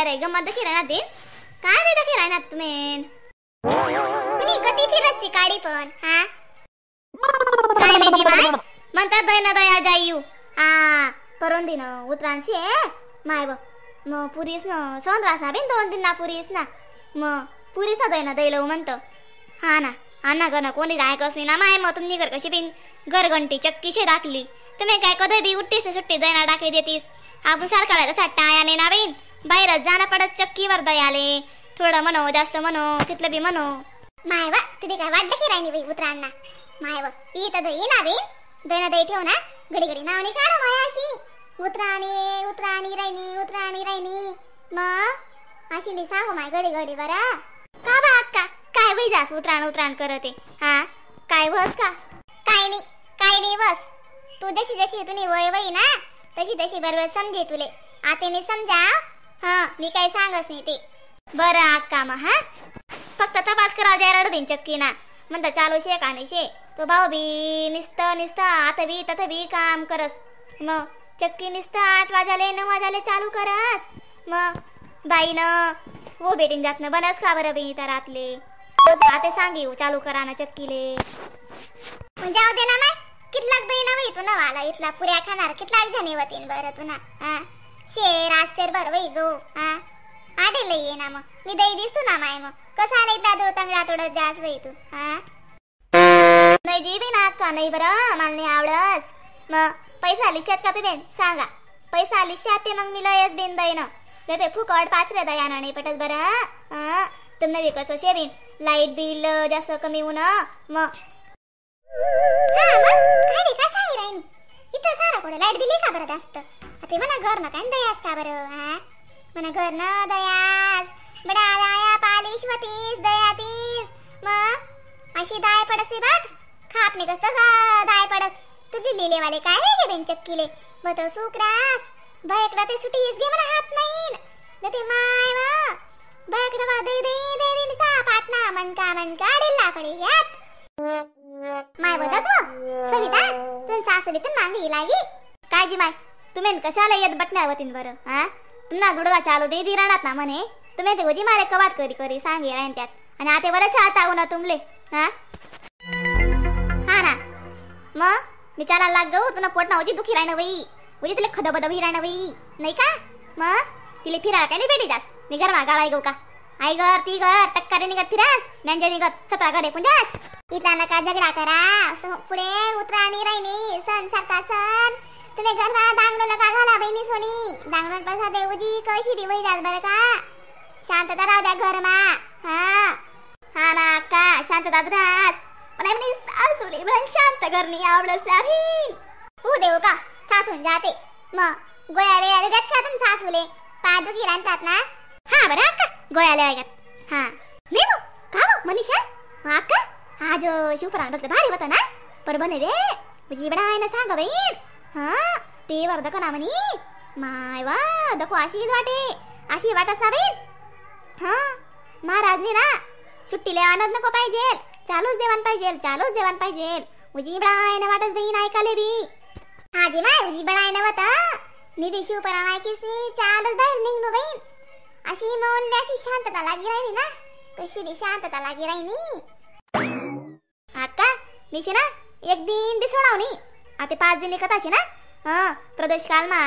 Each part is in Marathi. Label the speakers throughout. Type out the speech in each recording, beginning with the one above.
Speaker 1: रे गमत देखी राहणार दिन काय बी देखी राहणार तुम्ही तुम्ही गती फिरसती काडी पण हा काय नाही जी बाय म्हणतात दयना दया जाईयू हा परून दिन उतरांशी माय व मग पुरीस न सोंद्रास ना बिन 2 दिन ना पुरीस ना मग पुरीस दयना दैलव म्हणतो हा ना अन्ना गण कोणी राय कसी ना माय मग तुम्ही घर कशी बिन घरघंटी चक्कीशी राखली तुम्ही काय कधी बी उठतीस सुट्टी दयना टाकी देतीस आपण सारखा सट्टा याने ना बिन बाहेरच जाणं पडत चक्कीवर दयाले थोडं म्हणो जास्त म्हणो तिथलं बी म्हणो माय व तुम्ही काय वाटलं की राहिनी बाई उतरांना माय व इथं दही ना बिन दयना दही ठेव ना घडी घडी नावणी काढा मायाशी उतराणी राहिनी मग अशी मी सांगू माय घडी घडी बरा का बा अक्का काय वय जास उतराण करते हा काय वस का काय नाही वस तू जशी जशी तुम्ही वय ना तशी बरोबर समजे तुले आतेने समजा हा मी काय सांगस नाही ते बरं अक्का मग हा फक्त तपास करा जरा रडबीन चक्की ना म्हणता चालू शे का नाही शे तो भाऊ बी निसता आता बी तथ बी काम करस मग चक्की निसता 8 वाजाले 9 वाजाले चालू करस मग बाई न वो बेटिंग जात न बनस का बरं बी रातले आता सांगी चालू करा ना चक्कीले जाऊ दे ना माय कितलाक दई ना वही तू ना वाला इथला पुऱ्या खाणार कितलाक जणी होतीन बरं तू ना हा शेर आस्तेर बरं वही गो हा आडेले ये ना मग मी दई दिसू ना माय मग कसा आला इथला दूर तंगडा तोडत जास वही तू हा नाही जी बी ना का नाही बरं मला नाही आवडस मग पैसा आलिशात का तुम्ही सांगा पैसा आलिशात ते मग मी लयच बिन दईन ते फुकट 5 रे दयाना नाही पटत बरं तुम्ही बी कसं शेबीन लाईट बिल जास्त कमी होऊन मग हा मग काय सांगी राहिनी इथं सारा कोण लाईट बिल का बरं जास्त आता म्हणा घर ना काय दयास का बरं हा म्हणा घर न दयास बडा दया पालिश मतीस दयातीस मग अशी दाय पडसे बाट खापने कसं दाय पडस तुझी लिले वाले काय रे बेन चक्कीले बत सुकरास बायकडा ते सुटीस घे मला हात नाही नते माय वा बायकडा वा दे सा पाटना मनका डेला पडी यात माय बदक सविता तुन सासवीतून मांगी लागी काजी माय तुम्ही कशाला येत बटण्यावतीन बरं हा तुमना गुडगा चालू दे राहणार ना म्हणे तुम्ही ते गोजी मारे कवात करी सांगे राहन त्यात आणि आता बरं चाहता हो ना तुमले हा ना मग मी चालायला लाग गो तुला पोट ना होजी दुखी राहणं बाई उजी तुला खदबद भी राहणं बाई नाही का मग तिले फिरा काय नाही भेटी जास मी घर मा गाळाय गो का आई घर ती घर टक्कारे निघत फिरास मेंजे निघत 17 घरे पुंजास इथला नका झगडा करा पुढे उतराणी राहिनी सण सारखा सण तुम्ही घर मा दांगडो नका घाला बहिणी सोनी दांगडोन पैसा देऊजी कशी बी वई जास बरं का शांतता राहू द्या घर मा हा ना अक्का शांतता राहस पण आम्ही सासूले पण शांत करणी आवडस आम्ही हो देऊ का सासून जाते मग गोया वेळाला देत का तुम सासूले पादुकी रांतात ना हा बरं अक्का गोयाले वागत हा नाही मग का मग मनीषा अक्का आज शिवपुराण बसलं भारी होतं ना पर बने रे तुझी बडाय ना सांग बहीण हा ते वर दक ना म्हणी माय वा दको अशी वाटस ना बहीण हा महाराजनी ना सुट्टीले आणत नको पाहिजे चालूच देवान पाहिजे उजी बडाय ना वाटस बहीण ऐकाले बी हाजी माय उजी बडाय ना वता मी बी शिवपुराण ऐकीसी चालूच बाहेर निघनो बहीण अशी मौनले अशी शांतता लागी राहिनी ना कशी बी शांतता लागी राहिनी अक्का मिशी ना एक दिन बी सोडावनी आता 5 दिन कथाशी ना प्रदोष काल मा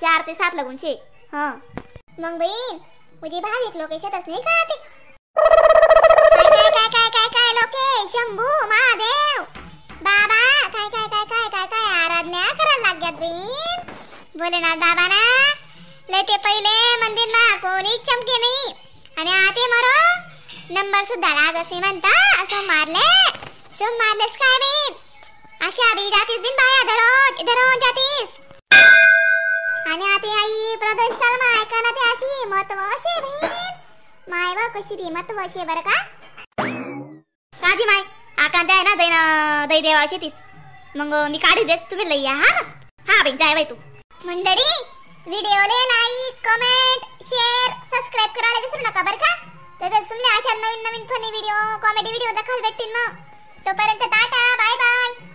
Speaker 1: 4 ते 7 लागून शे मग बहीण मुझे भाविक लोक शेतच नाही का ते काय लोके शंभू महादेव बाबा काय आराधना करायला लागल्यात बहीण बोले ना बाबा ना लेते पहिले मंदिर ना कोणी चमके नाही आणि आते मरो नंबर सुद्धा लागसे म्हणता असं मारलेस काय बहीण अशा बी जातीस दिन बाया दररोज जातीस आणि आते आई प्रदोष काल मा ऐका ना ते अशी महत्व असे बहीण माय व कशी बी महत्व असे बरं का काजी माय आका द्याय ना दै देवा शेतीस मग मी काढी देस तुम्ही लई या हा बहीण जाय बाई तू मंडळी व्हिडिओले लाईक कमेंट शेअर सबस्क्राइब करायला विसरू नका बरं का तसंच तुम्हाला अशा नवीन फनी व्हिडिओ कॉमेडी व्हिडिओ दाखल भेटतील मग तोपर्यंत टाटा बाय बाय.